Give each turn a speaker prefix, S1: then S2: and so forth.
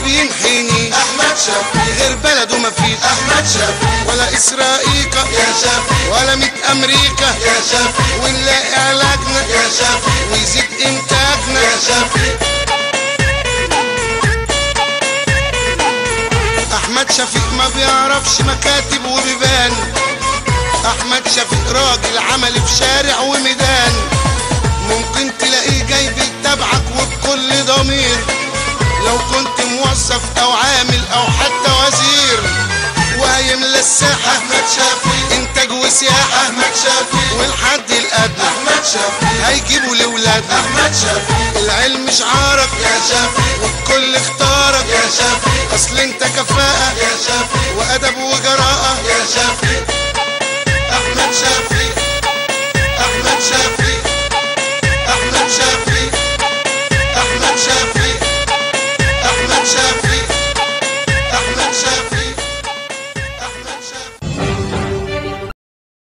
S1: بينحيني.
S2: احمد شفيق
S1: غير بلده مفيش.
S2: احمد شفيق
S1: ولا اسرائيليكا
S2: يا شفيق
S1: ولا 100 امريكا.
S2: يا شفيق
S1: ونلاقي علاجنا
S2: يا شفيق
S1: ويزيد انتاجنا.
S2: يا شفيق
S1: احمد شفيق ما بيعرفش مكاتب وبيبان. احمد شفيق راجل عملي في شارع وميدان. ممكن تلاقيه جاي بيتابعك وبكل ضمير لو كنت موظف او عامل او حتى وزير. وهيملى الساحة
S2: احمد شفيق
S1: انتاج وسياحة.
S2: احمد شفيق
S1: والحد الادنى
S2: احمد شفيق
S1: هيجيبوا لاولادنا.
S2: احمد شفيق
S1: العلم شعارك
S2: يا شفيق
S1: والكل اختارك.
S2: يا شفيق
S1: اصل انت كفاءة
S2: يا شفيق
S1: وادب وجرأة.